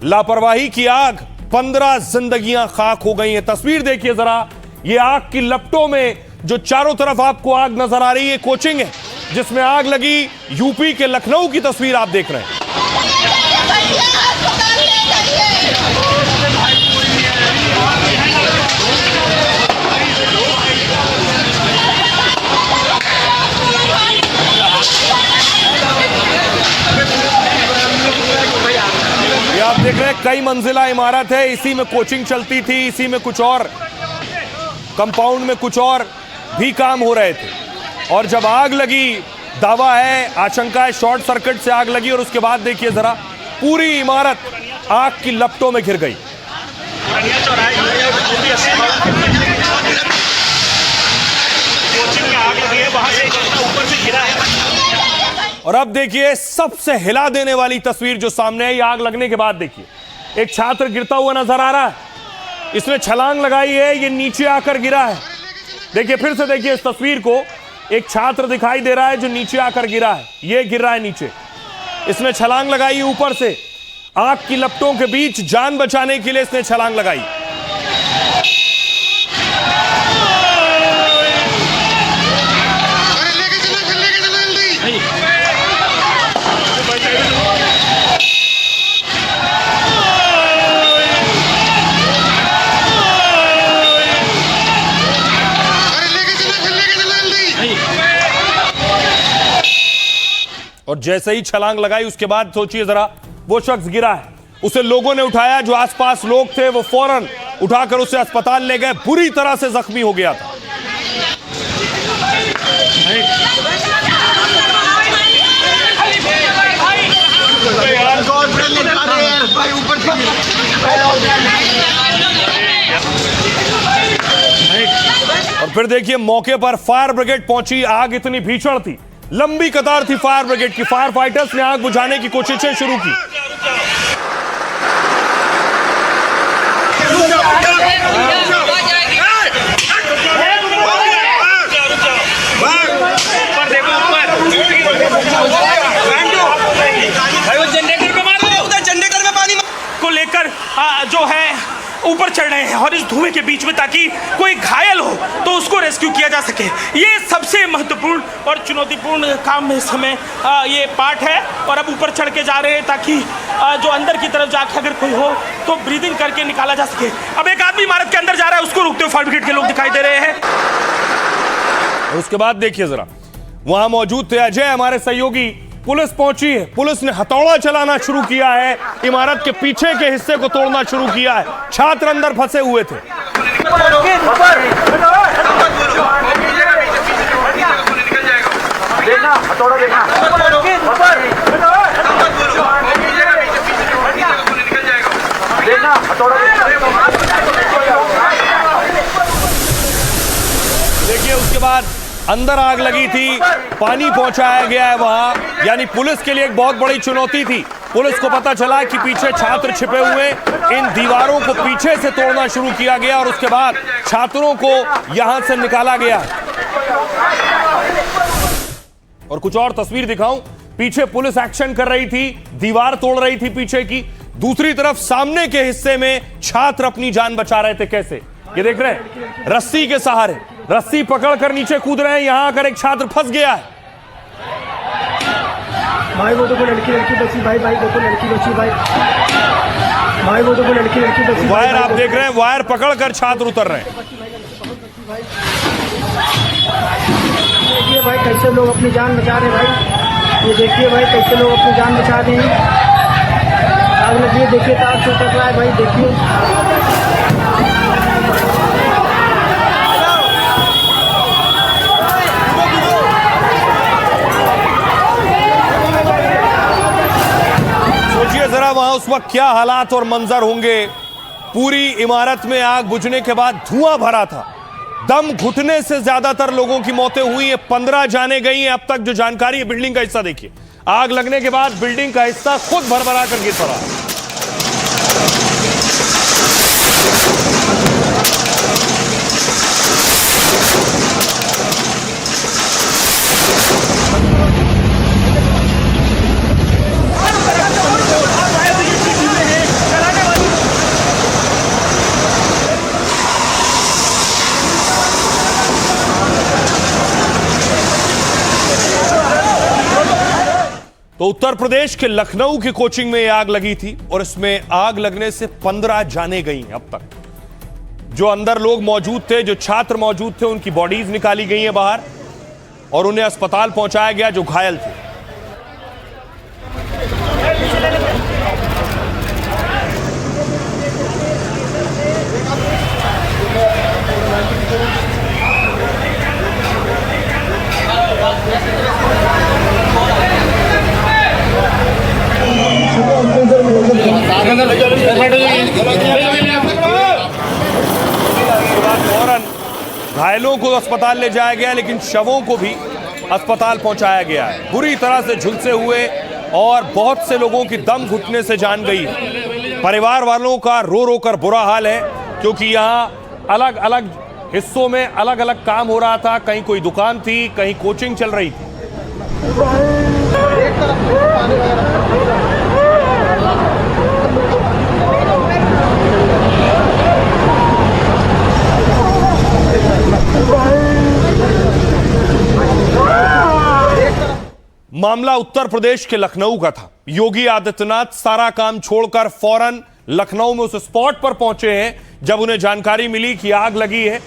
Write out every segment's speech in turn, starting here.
लापरवाही की आग, 15 जिंदगियां खाक हो गई हैं। तस्वीर देखिए जरा, ये आग की लपटों में जो चारों तरफ आपको आग नजर आ रही है, कोचिंग है जिसमें आग लगी। यूपी के लखनऊ की तस्वीर आप देख रहे हैं। ये आप देख रहे हैं कई मंजिला इमारत है, इसी में कोचिंग चलती थी, इसी में कुछ और कंपाउंड में कुछ और भी काम हो रहे थे। और जब आग लगी, दावा है, आशंका है शॉर्ट सर्किट से आग लगी और उसके बाद देखिए जरा पूरी इमारत आग की लपटों में घिर गई। और अब देखिए सबसे हिला देने वाली तस्वीर जो सामने है, ये आग लगने के बाद देखिए एक छात्र गिरता हुआ नजर आ रहा है। इसने छलांग लगाई है, ये नीचे आकर गिरा है। देखिए फिर से देखिए इस तस्वीर को, एक छात्र दिखाई दे रहा है जो नीचे आकर गिरा है, ये गिर रहा है नीचे। इसने छलांग लगाई ऊपर से, आग की लपटों के बीच जान बचाने के लिए इसने छलांग लगाई। और जैसे ही छलांग लगाई उसके बाद सोचिए जरा, वो शख्स गिरा है, उसे लोगों ने उठाया, जो आसपास लोग थे वो फौरन उठाकर उसे अस्पताल ले गए, बुरी तरह से जख्मी हो गया था। और फिर देखिए मौके पर फायर ब्रिगेड पहुंची। आग इतनी भीषण थी, लंबी कतार थी फायर ब्रिगेड की। फायर फाइटर्स ने आग बुझाने की कोशिशें शुरू की। जनरेटर में पानी को लेकर जो है ऊपर चढ़ रहे हैं और इस धुएं के बीच में, ताकि कोई घायल हो तो उसको रेस्क्यू किया जा सके। ये सबसे महत्वपूर्ण और चुनौतीपूर्ण काम इस समय ये पार्ट है। और अब ऊपर चढ़ के जा रहे हैं ताकि जो अंदर की तरफ जाके अगर कोई हो तो ब्रीदिंग करके निकाला जा सके। अब एक आदमी इमारत के अंदर जा रहा है, उसको रोकते हुए फायर ब्रिगेड के लोग दिखाई दे रहे हैं। उसके बाद देखिए जरा, वहां मौजूद थे अजय, हमारे सहयोगी। पुलिस पहुंची है, पुलिस ने हथौड़ा चलाना शुरू किया है, इमारत के पीछे के हिस्से को तोड़ना शुरू किया है। छात्र अंदर फंसे हुए थे। देखिए उसके बाद अंदर आग लगी थी, पानी पहुंचाया गया है वहां, यानी पुलिस के लिए एक बहुत बड़ी चुनौती थी। पुलिस को पता चला कि पीछे छात्र छिपे हुए, इन दीवारों को पीछे से तोड़ना शुरू किया गया और उसके बाद छात्रों को यहां से निकाला गया। और कुछ और तस्वीर दिखाऊं, पीछे पुलिस एक्शन कर रही थी, दीवार तोड़ रही थी पीछे की, दूसरी तरफ सामने के हिस्से में छात्र अपनी जान बचा रहे थे। कैसे, ये देख रहे हैं, रस्सी के सहारे, रस्सी पकड़कर नीचे कूद रहे हैं। यहां आकर एक छात्र फंस गया है। भाई वो तो लड़की बची, भाई वो तो लड़की बची, भाई वो तो लड़की बची। वायर आप देख रहे हैं, वायर पकड़कर छात्र उतर रहे हैं। देखिए भाई कैसे लोग अपनी जान बचा रहे हैं भाई, ये देखिए भाई कैसे लोग अपनी जान बचा रहे हैं। आग लगी है, देखिए तार से टक रहा है भाई, देखिए। सोचिए जरा वहां उस वक्त क्या हालात और मंजर होंगे। पूरी इमारत में आग बुझने के बाद धुआं भरा था, दम घुटने से ज्यादातर लोगों की मौतें हुई हैं, 15 जाने गई हैं अब तक जो जानकारी है। बिल्डिंग का हिस्सा देखिए, आग लगने के बाद बिल्डिंग का हिस्सा खुद भरभरा कर गिर पड़ा। तो उत्तर प्रदेश के लखनऊ की कोचिंग में आग लगी थी और इसमें आग लगने से 15 जानें गई हैं अब तक। जो अंदर लोग मौजूद थे, जो छात्र मौजूद थे, उनकी बॉडीज निकाली गई हैं बाहर और उन्हें अस्पताल पहुंचाया गया जो घायल थे। फौरन घायलों को अस्पताल ले जाया गया, लेकिन शवों को भी अस्पताल पहुंचाया गया है। बुरी तरह से झुलसे हुए और बहुत से लोगों की दम घुटने से जान गई। परिवार वालों का रो रो कर बुरा हाल है, क्योंकि यहाँ अलग अलग हिस्सों में अलग अलग काम हो रहा था। कहीं कोई दुकान थी, कहीं कोचिंग चल रही थी। मामला उत्तर प्रदेश के लखनऊ का था। योगी आदित्यनाथ सारा काम छोड़कर फौरन लखनऊ में उस स्पॉट पर पहुंचे हैं जब उन्हें जानकारी मिली कि आग लगी है।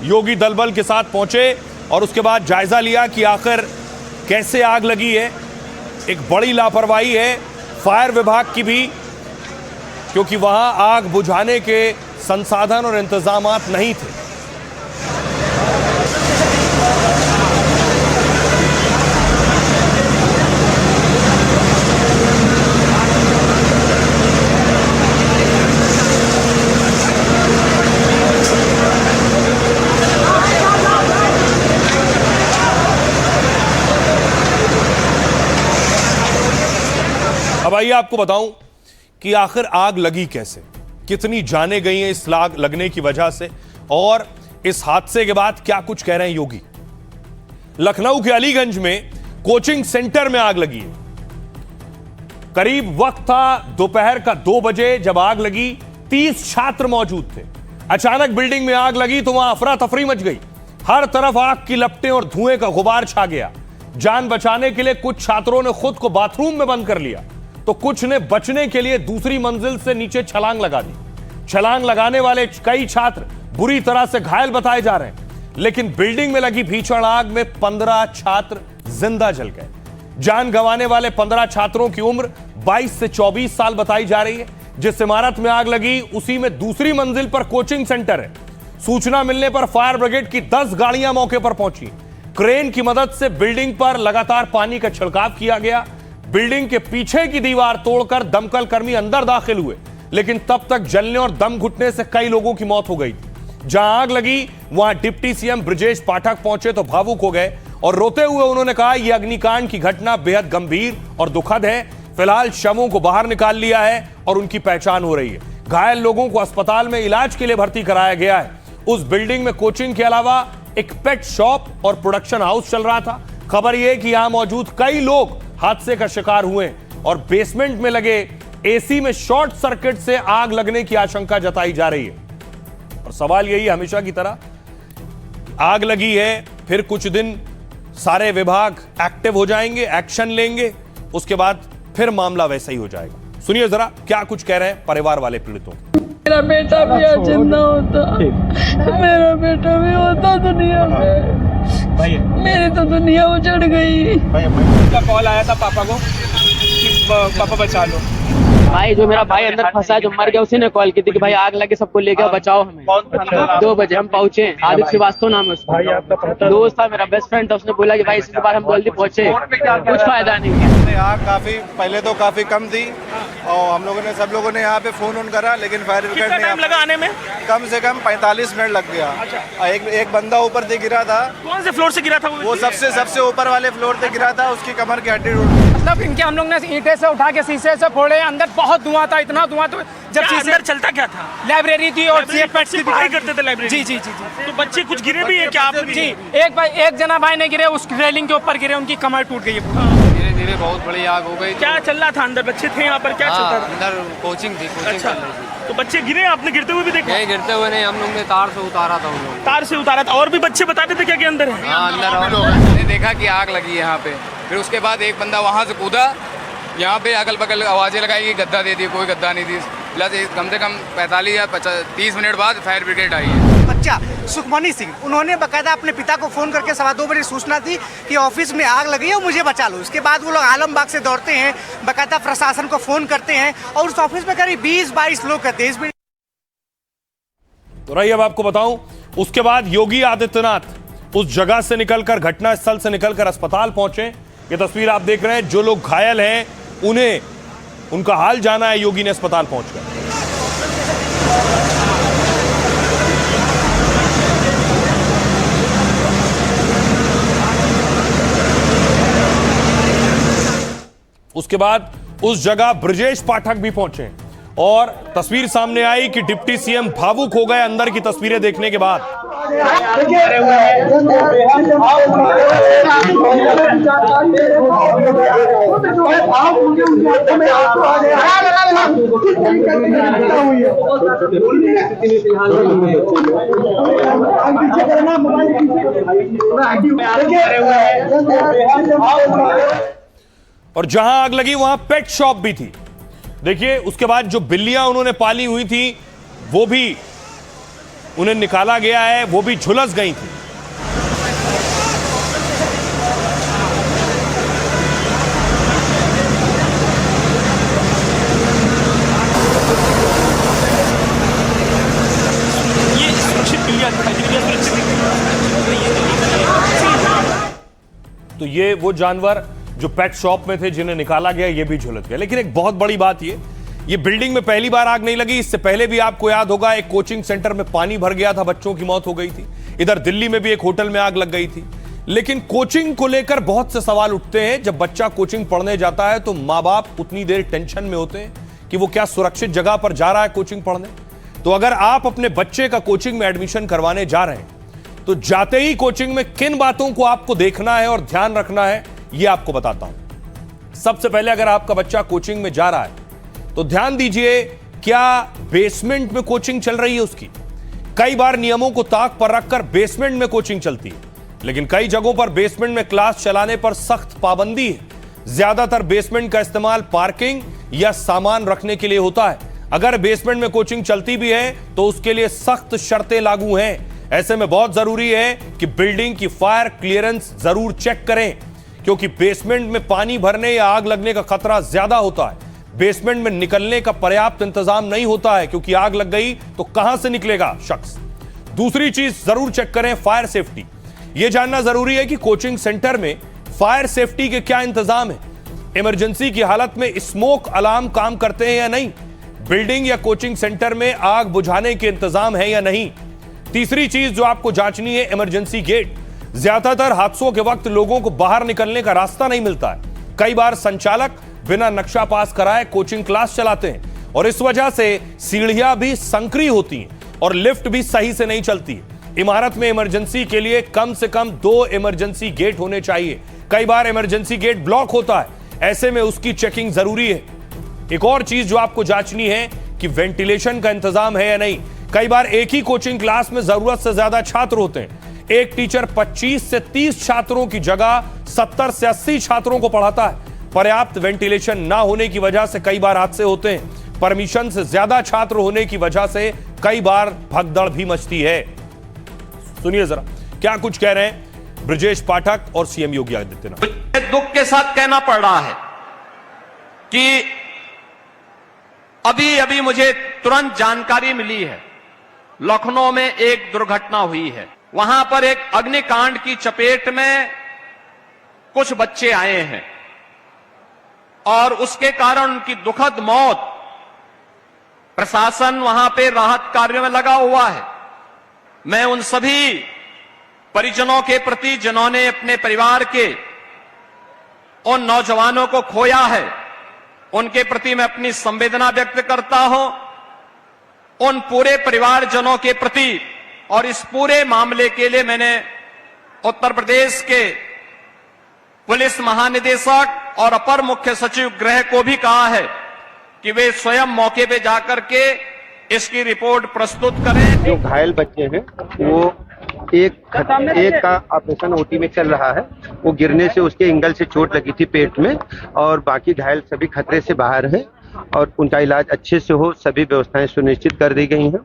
योगी दलबल के साथ पहुंचे और उसके बाद जायजा लिया कि आखिर कैसे आग लगी है। एक बड़ी लापरवाही है फायर विभाग की भी, क्योंकि वहां आग बुझाने के संसाधन और इंतजामात नहीं थे। अब आइए आपको बताऊं कि आखिर आग लगी कैसे, कितनी जानें गई हैं इस आग लगने की वजह से, और इस हादसे के बाद क्या कुछ कह रहे हैं योगी। लखनऊ के अलीगंज में कोचिंग सेंटर में आग लगी है। करीब वक्त था दोपहर का 2 बजे जब आग लगी। 30 छात्र मौजूद थे। अचानक बिल्डिंग में आग लगी तो वहां अफरा तफरी मच गई। हर तरफ आग की लपटें और धुएं का गुबार छा गया। जान बचाने के लिए कुछ छात्रों ने खुद को बाथरूम में बंद कर लिया, तो कुछ ने बचने के लिए दूसरी मंजिल से नीचे छलांग लगा दी। छलांग लगाने वाले कई छात्र बुरी तरह से घायल बताए जा रहे हैं, लेकिन बिल्डिंग में लगी भीषण आग में 15 छात्र जिंदा जल गए। जान गंवाने वाले 15 छात्रों की उम्र 22 से 24 साल बताई जा रही है। जिस इमारत में आग लगी उसी में दूसरी मंजिल पर कोचिंग सेंटर है। सूचना मिलने पर फायर ब्रिगेड की 10 गाड़ियां मौके पर पहुंची। क्रेन की मदद से बिल्डिंग पर लगातार पानी का छिड़काव किया गया। बिल्डिंग के पीछे की दीवार तोड़कर दमकल कर्मी अंदर दाखिल हुए, लेकिन तब तक जलने और दम घुटने से कई लोगों की मौत हो गई थी। जहां आग लगी वहां डिप्टी सीएम ब्रजेश पाठक पहुंचे तो भावुक हो गए और रोते हुए उन्होंने कहा, यह अग्निकांड की घटना बेहद गंभीर और दुखद है। फिलहाल शवों को बाहर निकाल लिया है और उनकी पहचान हो रही है। घायल लोगों को अस्पताल में इलाज के लिए भर्ती कराया गया है। उस बिल्डिंग में कोचिंग के अलावा एक पेट शॉप और प्रोडक्शन हाउस चल रहा था। खबर यह कि यहां मौजूद कई लोग हादसे का शिकार हुए और बेसमेंट में लगे एसी में शॉर्ट सर्किट से आग लगने की आशंका जताई जा रही है। और सवाल यही हमेशा की तरह, आग लगी है, फिर कुछ दिन सारे विभाग एक्टिव हो जाएंगे, एक्शन लेंगे, उसके बाद फिर मामला वैसा ही हो जाएगा। सुनिए जरा क्या कुछ कह रहे हैं परिवार वाले पीड़ितों। मेरा बेटा भी आज जिंदा होता, मेरा बेटा भी होता दुनिया में, मेरी तो दुनिया उजड़ गई। का कॉल आया था पापा को कि पापा बचा लो। भाई जो मेरा भाई अंदर फंसा जो मर गया, उसी ने कॉल की थी कि भाई आग लगे, सबको ले गया, बचाओ हमें। 2 बजे हम पहुंचे। आदित्य श्रीवास्तव नाम है उसका, दोस्त था मेरा, बेस्ट फ्रेंड था। उसने बोला कि भाई इसके बाद हम जल्दी पहुंचे, कुछ फायदा नहीं है। आग काफी पहले तो काफी कम थी और हम लोगों ने सब लोगों ने यहाँ पे फोन ऑन करा, लेकिन फायर ब्रिगेड ने टाइम लगा आने में? कम से कम 45 मिनट लग गया। एक बंदा ऊपर से गिरा था। कौन से फ्लोर से गिरा था वो सबसे ऊपर वाले फ्लोर से गिरा था। उसकी कमर की हड्डी टूट गई। मतलब इनके हम लोग ने ईंटें से उठा के शीशे से फोड़े। अंदर बहुत धुआं था, इतना धुआं। तो जब शीशे अंदर चलता क्या था? लाइब्रेरी थी और सीएफएट की पढ़ाई करते थे लाइब्रेरी। जी जी जी जी। तो बच्चे कुछ गिरे भी है क्या आपने? जी, एक जना भाई ने गिरे, उस रेलिंग के ऊपर गिरे, उनकी कमर टूट गई। धीरे धीरे बहुत बड़ी आग हो गई। क्या चल रहा था अंदर? बच्चे थे यहाँ पर, क्या चलता था? अंदर कोचिंग थी, कोचिंग अच्छा, चल रही थी। तो बच्चे गिरे, आपने गिरते हुए भी देखा? नहीं, गिरते हुए नहीं, हम लोग ने तार से उतारा था। उन लोग तार से उतारा था। और भी बच्चे बताते थे क्या कि अंदर है? हाँ, अंदर। हमने देखा कि आग लगी है यहाँ पे। फिर उसके बाद एक बंदा वहाँ से कूदा यहाँ पे अगल बगल आवाज़ें लगाई कि गद्दा दे दी, कोई गद्दा नहीं दी। प्लस कम से कम 45 या 30 मिनट बाद फायर ब्रिगेड आई है। बच्चा सुखमणि सिंह, उन्होंने बकायदा अपने पिता को फ़ोन करके 2:15 बजे सूचना दी कि ऑफिस में आग लगी है, मुझे बचा लो। उसके बाद वो लोग आलमबाग से दौड़ते हैं, बकायदा प्रशासन को फ़ोन करते हैं और उस ऑफिस में करीब 20-22 लोग करते हैं। तो रही अब आपको बताऊं, उसके बाद योगी आदित्यनाथ उस जगह से निकलकर, घटना स्थल से निकलकर अस्पताल पहुंचे। ये तस्वीर आप देख रहे हैं। जो लोग घायल हैं उन्हें उनका हाल जाना है योगी ने अस्पताल पहुंचकर। उसके बाद उस जगह ब्रजेश पाठक भी पहुंचे और तस्वीर सामने आई कि डिप्टी सीएम भावुक हो गए अंदर की तस्वीरें देखने के बाद। और जहां आग लगी वहां पेट शॉप भी थी। देखिए, उसके बाद जो बिल्लियां उन्होंने पाली हुई थी वो भी उन्हें निकाला गया है, वो भी झुलस गई थी। ये सुरक्षित बिल्लियां दिखाई दे रही है, सुरक्षित। तो ये वो जानवर जो पेट शॉप में थे जिन्हें निकाला गया, ये भी झुलस गए। लेकिन एक बहुत बड़ी बात ये बिल्डिंग में पहली बार आग नहीं लगी। इससे पहले भी आपको याद होगा एक कोचिंग सेंटर में पानी भर गया था, बच्चों की मौत हो गई थी। इधर दिल्ली में भी एक होटल में आग लग गई थी। लेकिन कोचिंग को लेकर बहुत से सवाल उठते हैं। जब बच्चा कोचिंग पढ़ने जाता है तो माँ बाप उतनी देर टेंशन में होते हैं कि वो क्या सुरक्षित जगह पर जा रहा है कोचिंग पढ़ने। तो अगर आप अपने बच्चे का कोचिंग में एडमिशन करवाने जा रहे हैं तो जाते ही कोचिंग में किन बातों को आपको देखना है और ध्यान रखना है, ये आपको बताता हूं। सबसे पहले, अगर आपका बच्चा कोचिंग में जा रहा है तो ध्यान दीजिए, क्या बेसमेंट में कोचिंग चल रही है उसकी। कई बार नियमों को ताक पर रखकर बेसमेंट में कोचिंग चलती है, लेकिन कई जगहों पर बेसमेंट में क्लास चलाने पर सख्त पाबंदी है। ज्यादातर बेसमेंट का इस्तेमाल पार्किंग या सामान रखने के लिए होता है। अगर बेसमेंट में कोचिंग चलती भी है तो उसके लिए सख्त शर्तें लागू हैं। ऐसे में बहुत जरूरी है कि बिल्डिंग की फायर क्लियरेंस जरूर चेक करें, क्योंकि बेसमेंट में पानी भरने या आग लगने का खतरा ज्यादा होता है। बेसमेंट में निकलने का पर्याप्त इंतजाम नहीं होता है, क्योंकि आग लग गई तो कहां से निकलेगा शख्स। दूसरी चीज जरूर चेक करें, फायर सेफ्टी। यह जानना जरूरी है कि कोचिंग सेंटर में फायर सेफ्टी के क्या इंतजाम है। इमरजेंसी की हालत में स्मोक अलार्म काम करते हैं या नहीं। बिल्डिंग या कोचिंग सेंटर में आग बुझाने के इंतजाम है या नहीं। तीसरी चीज जो आपको जांचनी है, इमरजेंसी गेट। ज्यादातर हादसों के वक्त लोगों को बाहर निकलने का रास्ता नहीं मिलता है। कई बार संचालक बिना नक्शा पास कराए कोचिंग क्लास चलाते हैं और इस वजह से सीढ़ियां भी संकरी होती हैं और लिफ्ट भी सही से नहीं चलती। इमारत में इमरजेंसी के लिए कम से कम 2 इमरजेंसी गेट होने चाहिए। कई बार इमरजेंसी गेट ब्लॉक होता है, ऐसे में उसकी चेकिंग जरूरी है। एक और चीज जो आपको जांचनी है कि वेंटिलेशन का इंतजाम है या नहीं। कई बार एक ही कोचिंग क्लास में जरूरत से ज्यादा छात्र होते हैं। एक टीचर 25 से 30 छात्रों की जगह 70 से 80 छात्रों को पढ़ाता है। पर्याप्त वेंटिलेशन ना होने की वजह से कई बार हादसे होते हैं। परमिशन से ज्यादा छात्र होने की वजह से कई बार भगदड़ भी मचती है। सुनिए जरा क्या कुछ कह रहे हैं ब्रजेश पाठक और सीएम योगी आदित्यनाथ। दुख के साथ कहना पड़ रहा है कि अभी अभी मुझे तुरंत जानकारी मिली है, लखनऊ में एक दुर्घटना हुई है। वहां पर एक अग्निकांड की चपेट में कुछ बच्चे आए हैं और उसके कारण उनकी दुखद मौत। प्रशासन वहां पे राहत कार्यों में लगा हुआ है। मैं उन सभी परिजनों के प्रति जिन्होंने अपने परिवार के उन नौजवानों को खोया है, उनके प्रति मैं अपनी संवेदना व्यक्त करता हूं। उन पूरे परिवारजनों के प्रति और इस पूरे मामले के लिए मैंने उत्तर प्रदेश के पुलिस महानिदेशक और अपर मुख्य सचिव गृह को भी कहा है कि वे स्वयं मौके पे जाकर के इसकी रिपोर्ट प्रस्तुत करें। जो घायल बच्चे हैं वो एक का ऑपरेशन ओटी में चल रहा है। वो गिरने से उसके एंगल से चोट लगी थी पेट में, और बाकी घायल सभी खतरे से बाहर हैं और उनका इलाज अच्छे से हो, सभी व्यवस्थाएं सुनिश्चित कर दी गई हैं।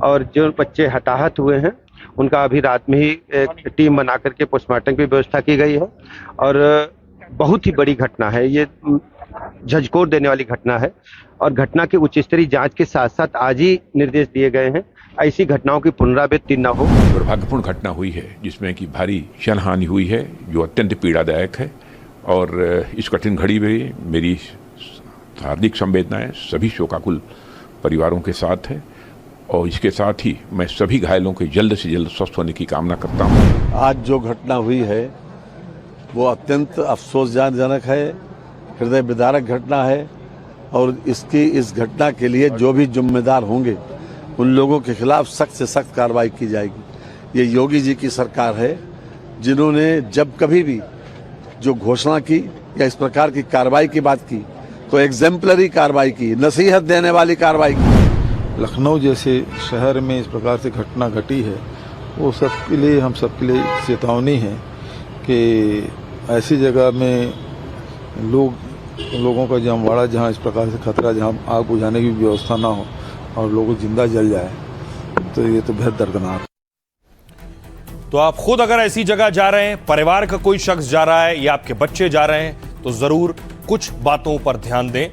और जो बच्चे हताहत हुए हैं उनका अभी रात में ही एक टीम बना करके पोस्टमार्टम की व्यवस्था की गई है। और बहुत ही बड़ी घटना है, ये झंझोर देने वाली घटना है और घटना के उच्च स्तरीय जांच के साथ साथ आज ही निर्देश दिए गए हैं ऐसी घटनाओं की पुनरावृत्ति न हो। दुर्भाग्यपूर्ण घटना हुई है जिसमें कि भारी जनहानि हुई है, जो अत्यंत पीड़ादायक है। और इस कठिन घड़ी में मेरी हार्दिक संवेदनाएं सभी शोकाकुल परिवारों के साथ है, और इसके साथ ही मैं सभी घायलों के जल्द से जल्द स्वस्थ होने की कामना करता हूं। आज जो घटना हुई है वो अत्यंत अफसोसजनक है, हृदय विदारक घटना है, और इस घटना के लिए जो भी जिम्मेदार होंगे उन लोगों के खिलाफ सख्त से सख्त कार्रवाई की जाएगी। ये योगी जी की सरकार है जिन्होंने जब कभी भी जो घोषणा की या इस प्रकार की कार्रवाई की बात की तो एग्जेम्पलरी कार्रवाई की, नसीहत देने वाली कार्रवाई की। लखनऊ जैसे शहर में इस प्रकार से घटना घटी है, वो सबके लिए, हम सबके लिए चेतावनी है कि ऐसी जगह में लोगों का जमवाड़ा, जहाँ इस प्रकार से खतरा, जहाँ आग बुझाने की व्यवस्था ना हो और लोग जिंदा जल जाए, तो ये तो बेहद दर्दनाक। तो आप खुद अगर ऐसी जगह जा रहे हैं, परिवार का कोई शख्स जा रहा है या आपके बच्चे जा रहे हैं, तो जरूर कुछ बातों पर ध्यान दें।